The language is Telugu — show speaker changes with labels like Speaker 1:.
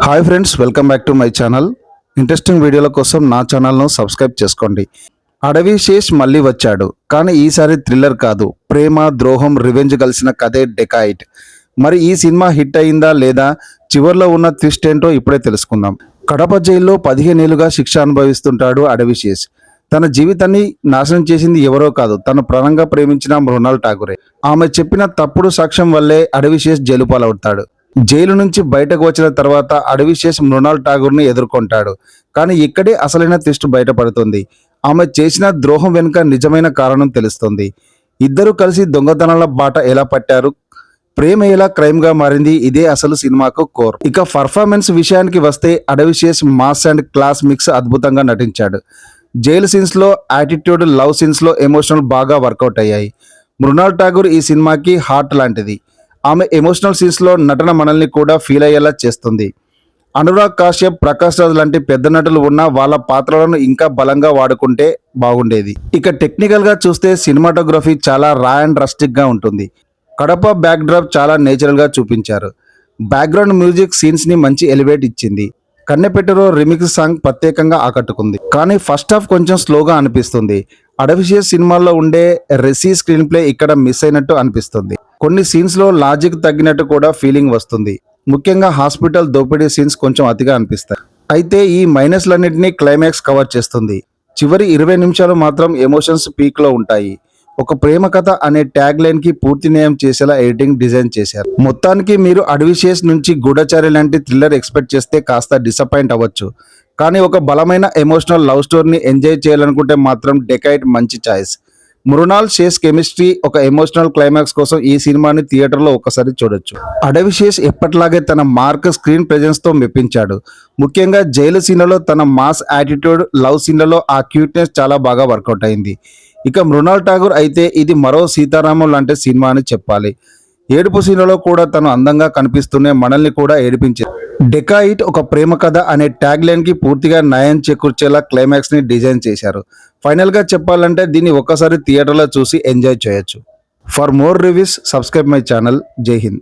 Speaker 1: Hi friends, welcome back to my channel. Interesting వీడియోల కోసం నా ఛానల్ను సబ్స్క్రైబ్ చేసుకోండి. అడవి శేష్ మళ్ళీ వచ్చాడు, కానీ ఈసారి థ్రిల్లర్ కాదు, ప్రేమ, ద్రోహం, రివెంజ్ కలిసిన కథే డెకాయిట్. మరి ఈ సినిమా హిట్ అయిందా లేదా, చివర్లో ఉన్న ట్విస్ట్ ఏంటో ఇప్పుడే తెలుసుకుందాం. కడప జైల్లో 15 ఏళ్లుగా శిక్ష అనుభవిస్తుంటాడు అడవి శేష్. తన జీవితాన్ని నాశనం చేసింది ఎవరో కాదు, తను ప్రాణంగా ప్రేమించిన మృణాల్ ఠాకూరే. ఆమె చెప్పిన తప్పుడు సాక్ష్యం వల్లే అడవి శేష్ జైలు పాలవుతాడు. జైలు నుంచి బయటకు వచ్చిన తర్వాత అడవి శేష్ మృణాల్ ఠాగూర్ని ఎదుర్కొంటాడు. కానీ ఇక్కడే అసలైన ట్విస్ట్ బయటపడుతుంది. ఆమె చేసిన ద్రోహం వెనుక నిజమైన కారణం తెలుస్తుంది. ఇద్దరు కలిసి దొంగతనాల బాట ఎలా పట్టారు, ప్రేమ ఎలా క్రైమ్ గా మారింది, ఇదే అసలు సినిమాకు కోర్. ఇక పర్ఫార్మెన్స్ విషయానికి వస్తే Adivi Sesh mass and class mix అద్భుతంగా నటించాడు. జైలు సీన్స్ లో యాటిట్యూడ్, లవ్ సీన్స్ లో ఎమోషనల్ బాగా వర్కౌట్ అయ్యాయి. మృణాల్ ఠాగూర్ ఈ సినిమాకి హార్ట్ లాంటిది. ఆమె ఎమోషనల్ సీన్స్ లో నటన మనల్ని కూడా ఫీల్ అయ్యేలా చేస్తుంది. అనురాగ్ కాశ్యప్, ప్రకాష్ రాజ్ లాంటి పెద్ద నటులు ఉన్న వాళ్ళ పాత్రలను ఇంకా బలంగా వాడుకుంటే బాగుండేది. ఇక టెక్నికల్ గా చూస్తే సినిమాటోగ్రఫీ చాలా రా అండ్ రస్టిక్ గా ఉంటుంది. కడప బ్యాక్ డ్రాప్ చాలా నేచురల్ గా చూపించారు. బ్యాక్గ్రౌండ్ మ్యూజిక్ సీన్స్ ని మంచి ఎలివేట్ ఇచ్చింది. కన్నెపెట్టెలో రిమిక్స్ సాంగ్ ప్రత్యేకంగా ఆకట్టుకుంది. కానీ ఫస్ట్ హాఫ్ కొంచెం స్లోగా అనిపిస్తుంది. అడవి శేష్ సినిమాల్లో ఉండే రెసీ స్క్రీన్ ప్లే ఇక్కడ మిస్ అయినట్టు అనిపిస్తుంది. కొన్ని సీన్స్ లో లాజిక్ తగ్గినట్టు కూడా ఫీలింగ్ వస్తుంది. ముఖ్యంగా హాస్పిటల్ దోపిడీ సీన్స్ కొంచెం అతిగా అనిపిస్తాయి. అయితే ఈ మైనస్లన్నింటినీ క్లైమాక్స్ కవర్ చేస్తుంది. చివరి 20 నిమిషాలు మాత్రం ఎమోషన్స్ పీక్ లో ఉంటాయి. ఒక ప్రేమ కథ అనే ట్యాగ్ లైన్ కి పూర్తి న్యాయం చేసేలా ఎడిటింగ్ డిజైన్ చేశారు. మొత్తానికి మీరు అడవి శేష్ నుంచి గూఢచారి లాంటి థ్రిల్లర్ ఎక్స్పెక్ట్ చేస్తే కాస్త డిసప్పాయింట్ అవ్వచ్చు. కానీ ఒక బలమైన ఎమోషనల్ లవ్ స్టోరీని ఎంజాయ్ చేయాలనుకుంటే మాత్రం డెకాయిట్ మంచి చాయిస్. మృణాల్ శేష్ కెమిస్ట్రీ, ఒక ఎమోషనల్ క్లైమాక్స్ కోసం ఈ సినిమాని థియేటర్లో ఒకసారి చూడొచ్చు. అడవి శేష్ ఎప్పట్లాగే తన మార్క్ స్క్రీన్ ప్రెజెన్స్ తో మెప్పించాడు. ముఖ్యంగా జైలు సీన్లలో తన మాస్ యాటిట్యూడ్, లవ్ సీన్లలో ఆ క్యూట్నెస్ చాలా బాగా వర్కౌట్ అయింది. ఇక మృణాల్ ఠాగూర్ అయితే ఇది మరో సీతారామం లాంటి సినిమా అని చెప్పాలి. ఏడుపు సీన్లలో కూడా తను అందంగా కనిపిస్తూనే మనల్ని కూడా ఏడిపించింది. డెకాయిట్ ఒక ప్రేమ కథ అనే ట్యాగ్ లైన్ కి పూర్తిగా న్యాయం చేకూర్చేలా క్లైమాక్స్ ని డిజైన్ చేశారు. ఫైనల్ గా చెప్పాలంటే దీన్ని ఒక్కసారి థియేటర్లో చూసి ఎంజాయ్ చేయొచ్చు. For more reviews subscribe my channel. జై హింద్.